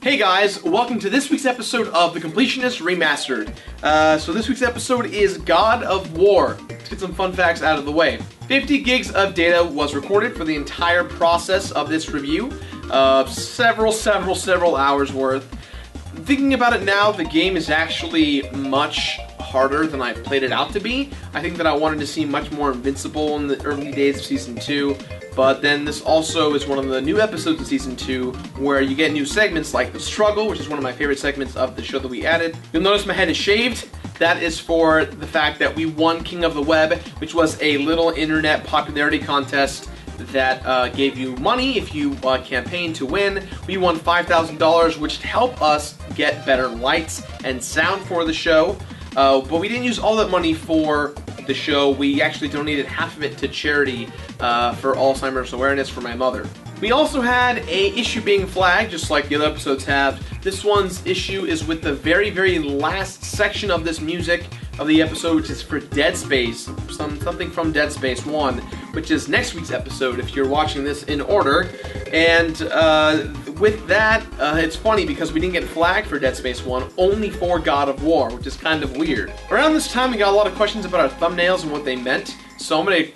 Hey guys, welcome to this week's episode of the Completionist Remastered. So this week's episode is God of War. Let's get some fun facts out of the way. 50 gigs of data was recorded for the entire process of this review. Several hours worth. Thinking about it now, the game is actually much harder than I played it out to be. I think that I wanted to seem much more invincible in the early days of Season 2, but then this also is one of the new episodes of Season 2 where you get new segments like The Struggle, which is one of my favorite segments of the show that we added. You'll notice my head is shaved. That is for the fact that we won King of the Web, which was a little internet popularity contest that gave you money if you campaigned to win. We won $5,000, which helped us get better lights and sound for the show. But we didn't use all that money for the show. We actually donated half of it to charity for Alzheimer's awareness for my mother. We also had a issue being flagged, just like the other episodes have. This one's issue is with the very last section of this music of the episode, which is for Dead Space, something from Dead Space 1, which is next week's episode if you're watching this in order. And with that, it's funny because we didn't get flagged for Dead Space 1, only for God of War, which is kind of weird. Around this time, we got a lot of questions about our thumbnails and what they meant. So I'm going to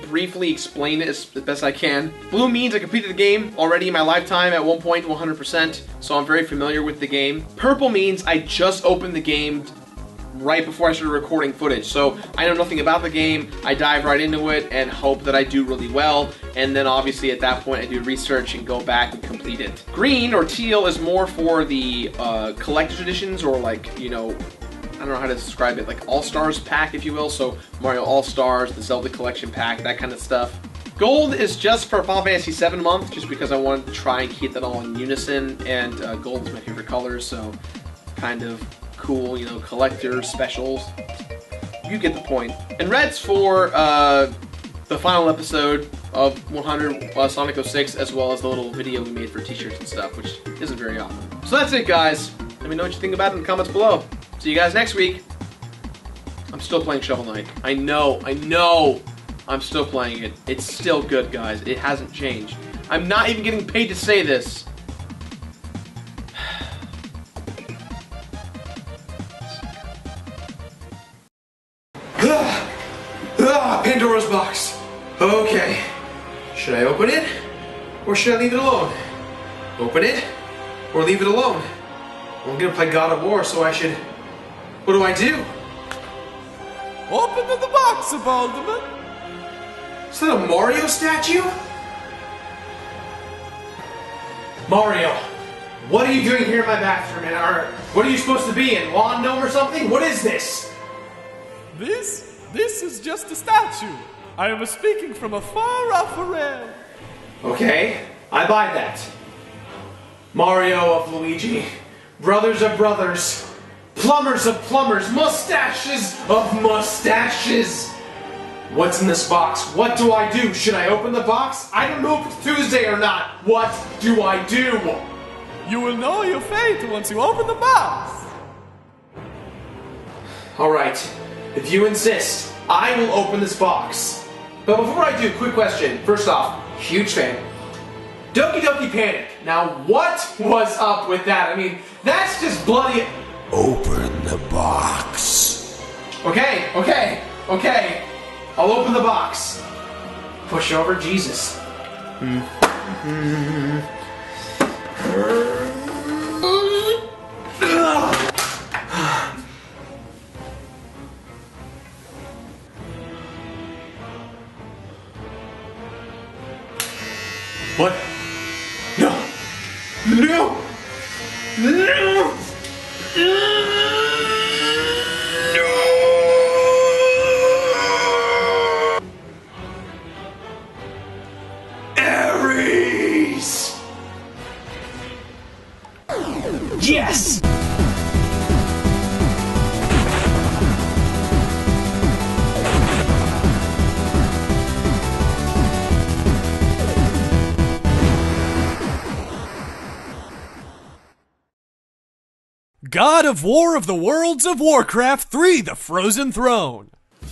briefly explain it as best I can. Blue means I completed the game already in my lifetime at one point 100%, so I'm very familiar with the game. Purple means I just opened the game right before I started recording footage, so I know nothing about the game. I dive right into it and hope that I do really well, and then obviously at that point I do research and go back and complete it. Green or teal is more for the collector's editions, or like, you know, I don't know how to describe it, like All-Stars pack, if you will, so Mario All-Stars, the Zelda Collection pack, that kind of stuff. Gold is just for Final Fantasy VII month, just because I wanted to try and keep that all in unison, and gold is my favorite color, so kind of cool, you know, collector specials. You get the point. And red's for the final episode of 100 Sonic 06, as well as the little video we made for t-shirts and stuff, which isn't very often. So that's it, guys. Let me know what you think about it in the comments below. See you guys next week. I'm still playing Shovel Knight. I know, I'm still playing it. It's still good, guys. It hasn't changed. I'm not even getting paid to say this. Pandora's box. Okay. Should I open it? Or should I leave it alone? Open it? Or leave it alone? I'm gonna play God of War, so I should... What do I do? Open the box, Balderman. Is that a Mario statue? Mario, what are you doing here in my bathroom? And what are you supposed to be, in Lawn Gnome or something? What is this? This is just a statue. I am speaking from a far-off realm. Okay, I buy that. Mario of Luigi, brothers of brothers, plumbers of plumbers, mustaches of mustaches. What's in this box? What do I do? Should I open the box? I don't know if it's Tuesday or not. What do I do? You will know your fate once you open the box. Alright, if you insist, I will open this box. But before I do, quick question. First off, huge fan. Doki Doki Panic. Now, what was up with that? I mean, that's just bloody... Open the box. Okay. I'll open the box. Push over Jesus. What? No! Ares! Yes! God of War of the Worlds of Warcraft 3: The Frozen Throne.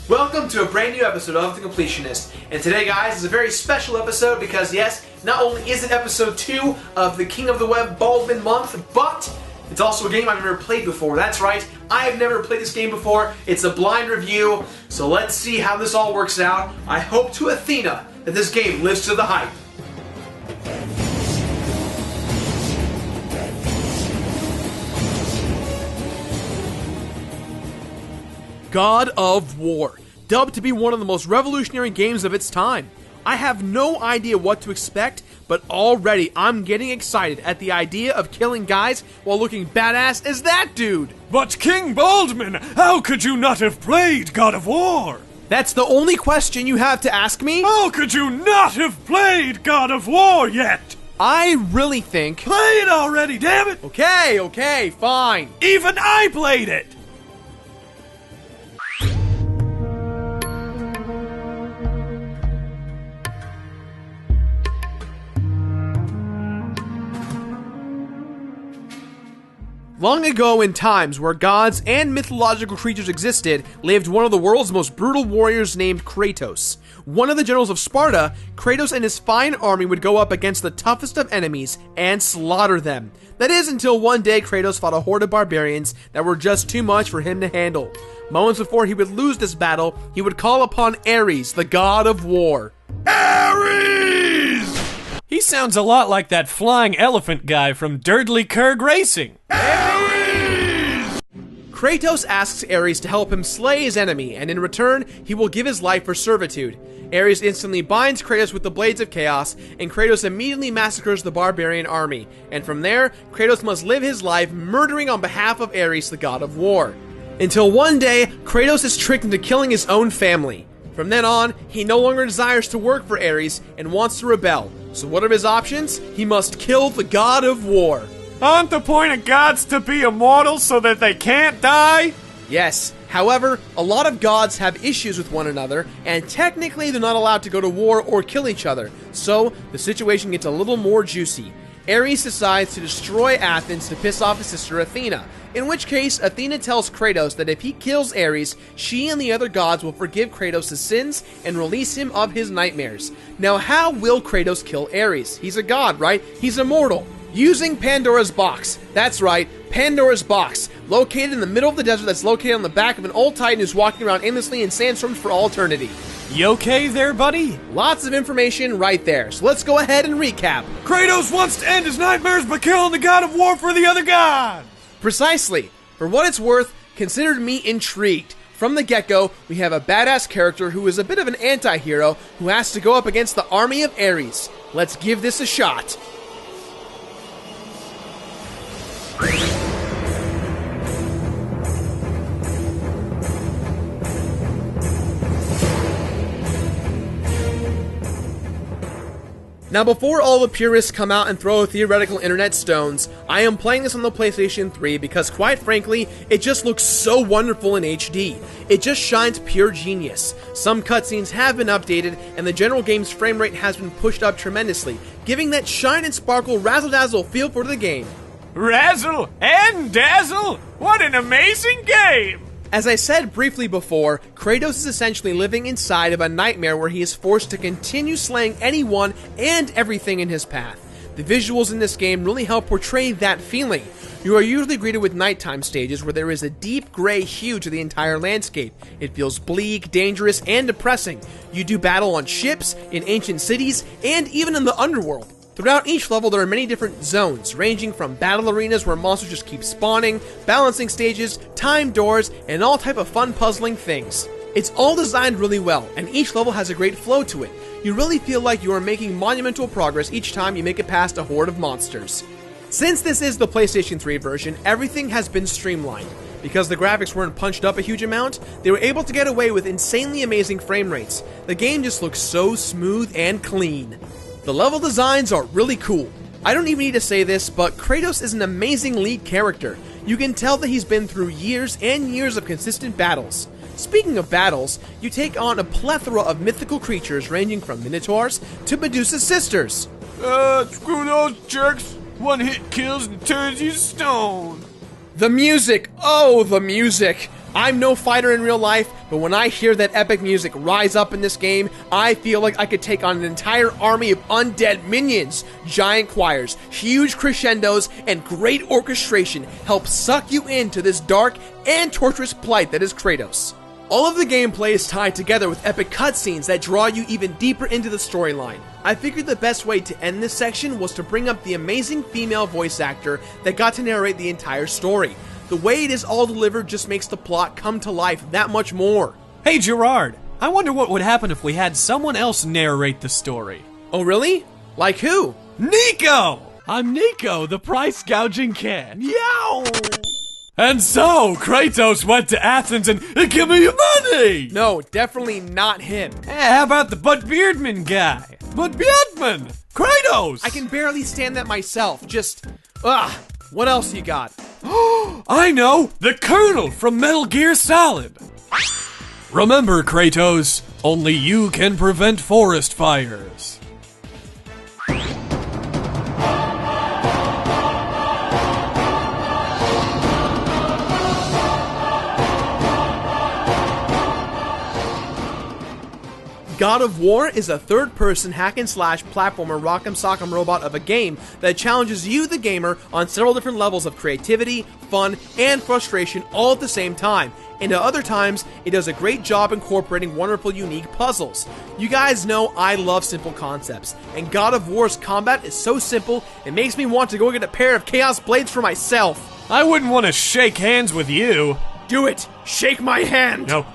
Welcome to a brand new episode of The Completionist. And today, guys, is a very special episode because, yes, Not only is it episode 2 of the King of the Web Baldwin month, but it's also a game I've never played before. That's right, I have never played this game before. It's a blind review, so let's see how this all works out. I hope to Athena that this game lives to the hype. God of War, dubbed to be one of the most revolutionary games of its time. I have no idea what to expect, but already I'm getting excited at the idea of killing guys while looking badass as that dude. But King Baldwin, how could you not have played God of War? That's the only question you have to ask me? How could you not have played God of War yet? I really think... Play it already, damn it! Okay, fine. Even I played it! Long ago, in times where gods and mythological creatures existed, lived one of the world's most brutal warriors named Kratos. One of the generals of Sparta, Kratos and his fine army would go up against the toughest of enemies and slaughter them. That is, until one day Kratos fought a horde of barbarians that were just too much for him to handle. Moments before he would lose this battle, he would call upon Ares, the god of war. Ares! He sounds a lot like that flying elephant guy from Durdley Kurg Racing. Ares! Kratos asks Ares to help him slay his enemy, and in return, he will give his life for servitude. Ares instantly binds Kratos with the Blades of Chaos, and Kratos immediately massacres the barbarian army. And from there, Kratos must live his life murdering on behalf of Ares, the god of war. Until one day, Kratos is tricked into killing his own family. From then on, he no longer desires to work for Ares and wants to rebel. So what are his options? He must kill the god of war. Aren't the point of gods to be immortal so that they can't die? Yes. However, a lot of gods have issues with one another, and technically they're not allowed to go to war or kill each other. So the situation gets a little more juicy. Ares decides to destroy Athens to piss off his sister Athena, in which case Athena tells Kratos that if he kills Ares, she and the other gods will forgive Kratos' sins and release him of his nightmares. Now how will Kratos kill Ares? He's a god, right? He's immortal. Using Pandora's box. That's right, Pandora's box, located in the middle of the desert that's located on the back of an old titan who's walking around aimlessly in sandstorms for all eternity. You okay there, buddy? Lots of information right there, so let's go ahead and recap. Kratos wants to end his nightmares by killing the god of war for the other god! Precisely. For what it's worth, considered me intrigued. From the get-go, we have a badass character who is a bit of an anti-hero who has to go up against the army of Ares. Let's give this a shot. Now before all the purists come out and throw theoretical internet stones, I am playing this on the PlayStation 3 because quite frankly, it just looks so wonderful in HD. It just shines pure genius. Some cutscenes have been updated and the general game's frame rate has been pushed up tremendously, giving that shine and sparkle razzle-dazzle feel for the game. Razzle and dazzle? What an amazing game! As I said briefly before, Kratos is essentially living inside of a nightmare where he is forced to continue slaying anyone and everything in his path. The visuals in this game really help portray that feeling. You are usually greeted with nighttime stages where there is a deep gray hue to the entire landscape. It feels bleak, dangerous, and depressing. You do battle on ships, in ancient cities, and even in the underworld. Throughout each level, there are many different zones, ranging from battle arenas where monsters just keep spawning, balancing stages, timed doors, and all type of fun puzzling things. It's all designed really well, and each level has a great flow to it. You really feel like you are making monumental progress each time you make it past a horde of monsters. Since this is the PlayStation 3 version, everything has been streamlined. Because the graphics weren't punched up a huge amount, they were able to get away with insanely amazing frame rates. The game just looks so smooth and clean. The level designs are really cool. I don't even need to say this, but Kratos is an amazing lead character. You can tell that he's been through years and years of consistent battles. Speaking of battles, you take on a plethora of mythical creatures ranging from minotaurs to Medusa's sisters. Screw those jerks. One hit kills and turns you to stone. The music, oh the music. I'm no fighter in real life, but when I hear that epic music rise up in this game, I feel like I could take on an entire army of undead minions. Giant choirs, huge crescendos, and great orchestration help suck you into this dark and torturous plight that is Kratos. All of the gameplay is tied together with epic cutscenes that draw you even deeper into the storyline. I figured the best way to end this section was to bring up the amazing female voice actor that got to narrate the entire story. The way it is all delivered just makes the plot come to life that much more. Hey Gerard, I wonder what would happen if we had someone else narrate the story. Oh really? Like who? Nico! I'm Nico, the price gouging can. Yow! And so, Kratos went to Athens and give me your money! No, definitely not him. How about the Butt Beardman guy? Butt Beardman! Kratos! I can barely stand that myself, what else you got? I know! The Colonel from Metal Gear Solid! Remember, Kratos, only you can prevent forest fires. God of War is a third-person hack-and-slash platformer rock'em sock'em robot of a game that challenges you, the gamer, on several different levels of creativity, fun, and frustration all at the same time. And at other times, it does a great job incorporating wonderful, unique puzzles. You guys know I love simple concepts, and God of War's combat is so simple, it makes me want to go get a pair of Chaos Blades for myself. I wouldn't want to shake hands with you. Do it! Shake my hand! No.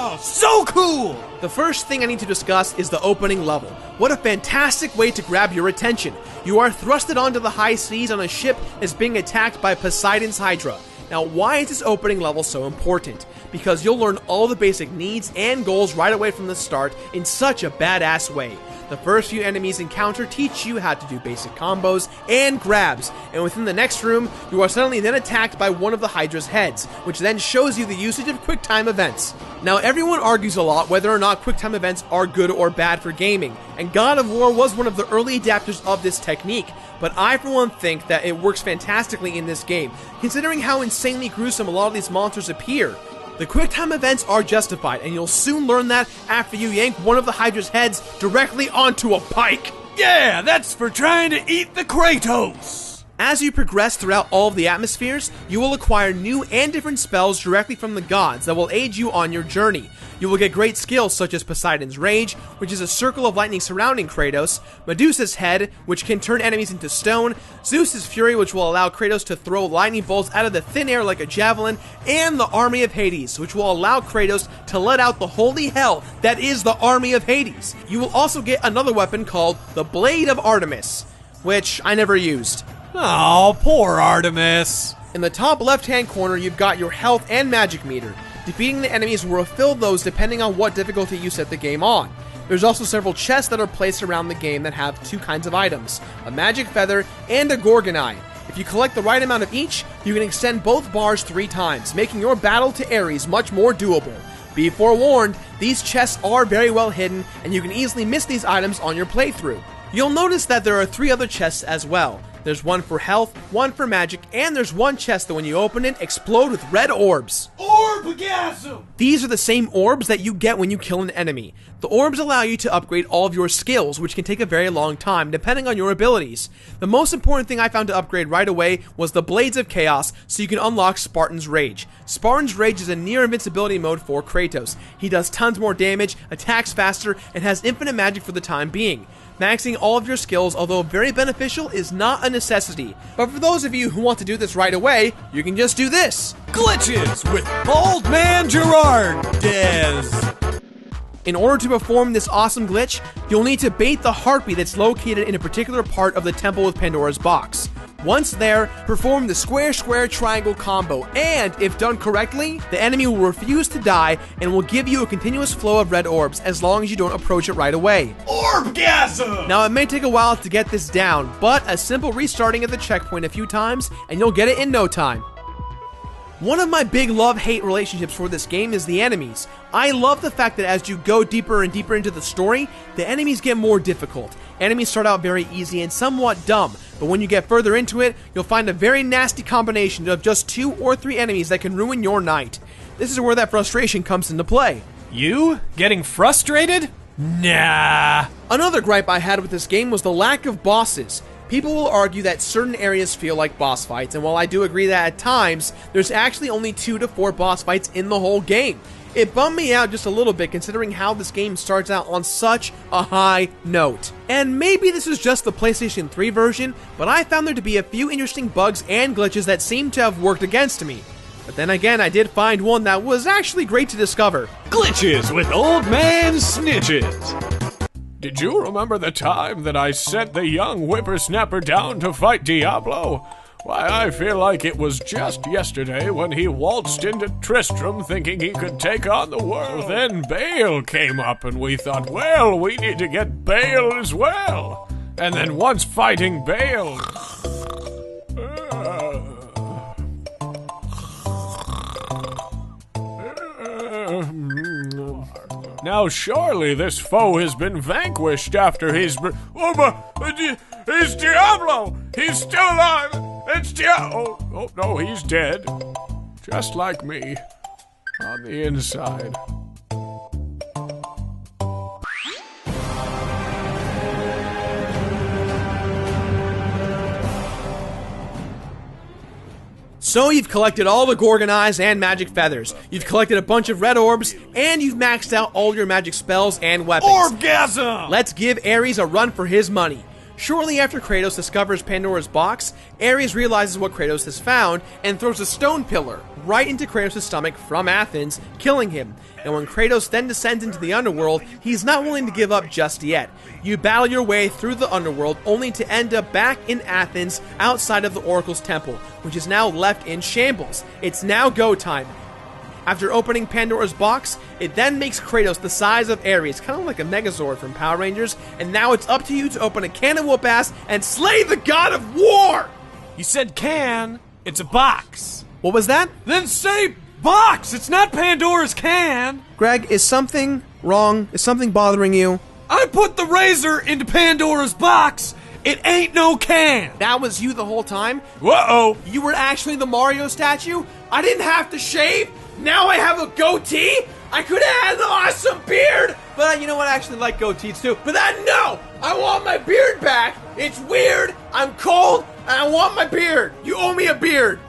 Oh, so cool! The first thing I need to discuss is the opening level. What a fantastic way to grab your attention. You are thrusted onto the high seas on a ship that's being attacked by Poseidon's Hydra. Now, why is this opening level so important? Because you'll learn all the basic needs and goals right away from the start in such a badass way. The first few enemies encountered teach you how to do basic combos and grabs, and within the next room, you are suddenly then attacked by one of the Hydra's heads, which then shows you the usage of QuickTime events. Now, everyone argues a lot whether or not QuickTime events are good or bad for gaming, and God of War was one of the early adapters of this technique, but I for one think that it works fantastically in this game, considering how insanely gruesome a lot of these monsters appear. The QuickTime events are justified, and you'll soon learn that after you yank one of the Hydra's heads directly onto a pike. Yeah, that's for trying to eat the Kratos! As you progress throughout all of the atmospheres, you will acquire new and different spells directly from the gods that will aid you on your journey. You will get great skills such as Poseidon's Rage, which is a circle of lightning surrounding Kratos, Medusa's Head, which can turn enemies into stone, Zeus's Fury, which will allow Kratos to throw lightning bolts out of the thin air like a javelin, and the Army of Hades, which will allow Kratos to let out the holy hell that is the Army of Hades. You will also get another weapon called the Blade of Artemis, which I never used. Oh, poor Artemis. In the top left-hand corner, you've got your health and magic meter. Defeating the enemies will refill those depending on what difficulty you set the game on. There's also several chests that are placed around the game that have two kinds of items, a magic feather and a Gorgon Eye. If you collect the right amount of each, you can extend both bars 3 times, making your battle to Ares much more doable. Be forewarned, these chests are very well hidden, and you can easily miss these items on your playthrough. You'll notice that there are 3 other chests as well. There's one for health, one for magic, and there's one chest that when you open it, explode with red orbs. Orbgasm! These are the same orbs that you get when you kill an enemy. The orbs allow you to upgrade all of your skills, which can take a very long time, depending on your abilities. The most important thing I found to upgrade right away was the Blades of Chaos, so you can unlock Spartan's Rage. Spartan's Rage is a near invincibility mode for Kratos. He does tons more damage, attacks faster, and has infinite magic for the time being. Maxing all of your skills, although very beneficial, is not a necessity. But for those of you who want to do this right away, you can just do this. Glitches with Bald Man Gerard Dez. In order to perform this awesome glitch, you'll need to bait the heartbeat that's located in a particular part of the Temple with Pandora's Box. Once there, perform the square-square-triangle combo, and if done correctly, the enemy will refuse to die and will give you a continuous flow of red orbs as long as you don't approach it right away. Orbgasm! Now, it may take a while to get this down, but a simple restarting at the checkpoint a few times, and you'll get it in no time. One of my big love-hate relationships for this game is the enemies. I love the fact that as you go deeper and deeper into the story, the enemies get more difficult. Enemies start out very easy and somewhat dumb, but when you get further into it, you'll find a very nasty combination of just 2 or 3 enemies that can ruin your night. This is where that frustration comes into play. You? Getting frustrated? Nah. Another gripe I had with this game was the lack of bosses. People will argue that certain areas feel like boss fights, and while I do agree that at times, there's actually only 2 to 4 boss fights in the whole game. It bummed me out just a little bit considering how this game starts out on such a high note. And maybe this is just the PlayStation 3 version, but I found there to be a few interesting bugs and glitches that seem to have worked against me. But then again, I did find one that was actually great to discover. Glitches with Old Man Snitches. Did you remember the time that I sent the young whippersnapper down to fight Diablo? Why, I feel like it was just yesterday when he waltzed into Tristram thinking he could take on the world. Then Bale came up and we thought, well, we need to get Bale as well. And then once fighting Bale... Now surely this foe has been vanquished after he's... Oh, but he's Diablo! He's still alive! It's Diablo! Oh, no, he's dead. Just like me. On the inside. So you've collected all the Gorgon Eyes and magic feathers, you've collected a bunch of red orbs, and you've maxed out all your magic spells and weapons. Orgasm! Let's give Ares a run for his money. Shortly after Kratos discovers Pandora's box, Ares realizes what Kratos has found and throws a stone pillar right into Kratos' stomach from Athens, killing him. And when Kratos then descends into the underworld, he's not willing to give up just yet. You battle your way through the underworld only to end up back in Athens outside of the Oracle's temple, which is now left in shambles. It's now go time. After opening Pandora's box, it then makes Kratos the size of Ares, kind of like a Megazord from Power Rangers, and now it's up to you to open a can of whoop-ass and slay the god of war! You said can, it's a box. What was that? Then say box, it's not Pandora's can. Greg, is something wrong? Is something bothering you? I put the razor into Pandora's box, it ain't no can. That was you the whole time? Whoa. You were actually the Mario statue? I didn't have to shave? Now I have a goatee? I could have had an awesome beard! But you know what, I actually like goatees too. But no! I want my beard back! It's weird, I'm cold, and I want my beard! You owe me a beard!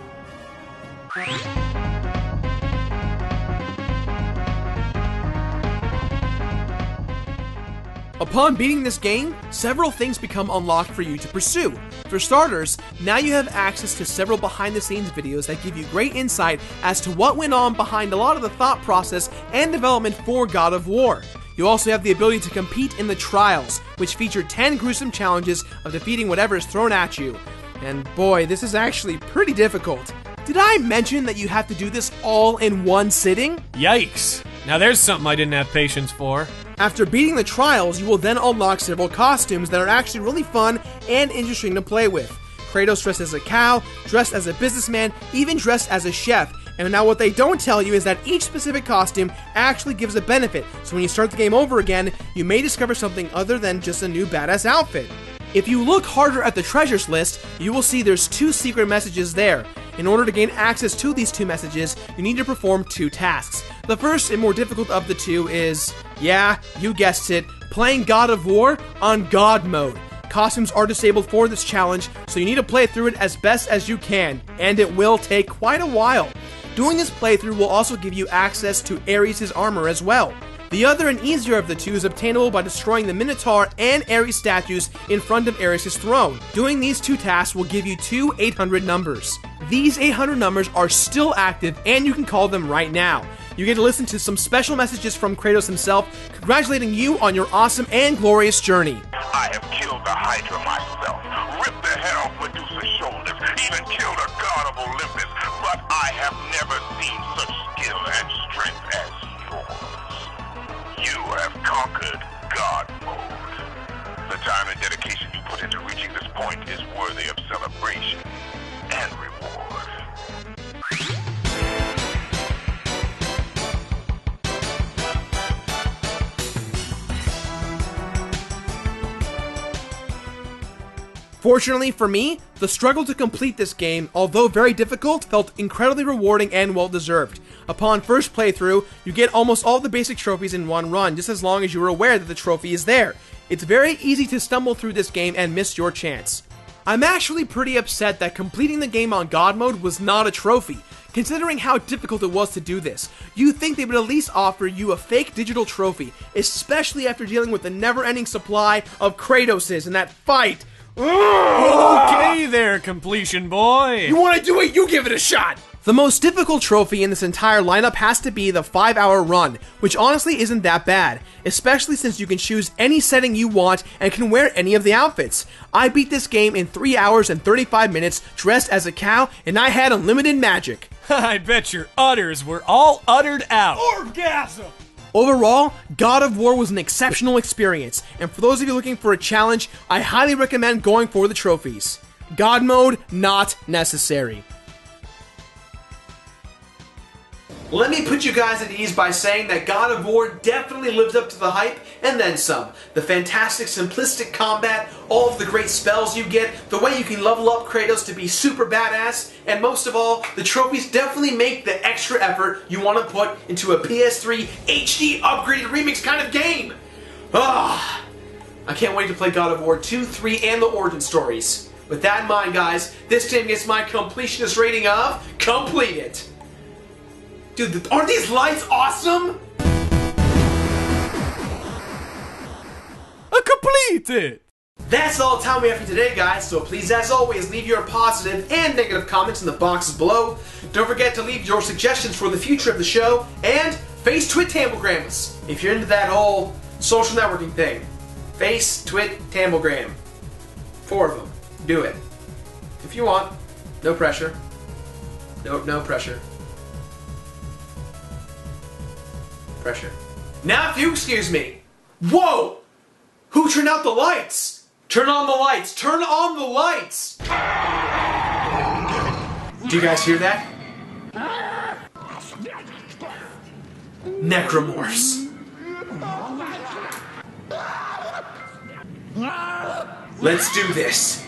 Upon beating this game, several things become unlocked for you to pursue. For starters, now you have access to several behind-the-scenes videos that give you great insight as to what went on behind a lot of the thought process and development for God of War. You also have the ability to compete in the trials, which feature 10 gruesome challenges of defeating whatever is thrown at you. And boy, this is actually pretty difficult. Did I mention that you have to do this all in one sitting? Yikes. Now there's something I didn't have patience for. After beating the trials, you will then unlock several costumes that are actually really fun and interesting to play with. Kratos dressed as a cow, dressed as a businessman, even dressed as a chef. And now what they don't tell you is that each specific costume actually gives a benefit, so when you start the game over again, you may discover something other than just a new badass outfit. If you look harder at the treasures list, you will see there's 2 secret messages there. In order to gain access to these 2 messages, you need to perform 2 tasks. The first and more difficult of the 2 is, yeah, you guessed it, playing God of War on God mode. Costumes are disabled for this challenge, so you need to play through it as best as you can, and it will take quite a while. Doing this playthrough will also give you access to Ares' armor as well. The other and easier of the 2 is obtainable by destroying the Minotaur and Ares statues in front of Ares' throne. Doing these 2 tasks will give you 2 800 numbers. These 800 numbers are still active and you can call them right now. You get to listen to some special messages from Kratos himself, congratulating you on your awesome and glorious journey. I have killed the Hydra myself, ripped the head off Medusa's shoulders, even killed a god of Olympus, but I have never seen such skill and strength as yours. You have conquered God mode. The time and dedication you put into reaching this point is worthy of celebration and reward. Fortunately for me, the struggle to complete this game, although very difficult, felt incredibly rewarding and well-deserved. Upon first playthrough, you get almost all the basic trophies in one run, just as long as you are aware that the trophy is there. It's very easy to stumble through this game and miss your chance. I'm actually pretty upset that completing the game on God mode was not a trophy, considering how difficult it was to do this. You'd think they would at least offer you a fake digital trophy, especially after dealing with the never-ending supply of Kratoses in that fight. Okay there, completion boy. You want to do it? You give it a shot! The most difficult trophy in this entire lineup has to be the 5-hour run, which honestly isn't that bad, especially since you can choose any setting you want and can wear any of the outfits. I beat this game in 3 hours and 35 minutes dressed as a cow, and I had unlimited magic. I bet your udders were all uttered out. Orgasm! Overall, God of War was an exceptional experience, and for those of you looking for a challenge, I highly recommend going for the trophies. God mode, not necessary. Let me put you guys at ease by saying that God of War definitely lived up to the hype, and then some. The fantastic simplistic combat, all of the great spells you get, the way you can level up Kratos to be super badass, and most of all, the trophies definitely make the extra effort you want to put into a PS3 HD upgraded remix kind of game. I can't wait to play God of War 2, 3, and the origin stories. With that in mind, guys, this game gets my completionist rating of completed. Dude, aren't these lights awesome? Completed! That's all the time we have for today, guys, so please, as always, leave your positive and negative comments in the boxes below. Don't forget to leave your suggestions for the future of the show, and face twit tamblegrams if you're into that whole social networking thing. Face, twit, tamblegram. 4 of them. Do it. If you want. No pressure. No pressure. Pressure. Now if you excuse me. Whoa! Who turned out the lights? Turn on the lights! Turn on the lights! Do you guys hear that? Necromorphs. Let's do this.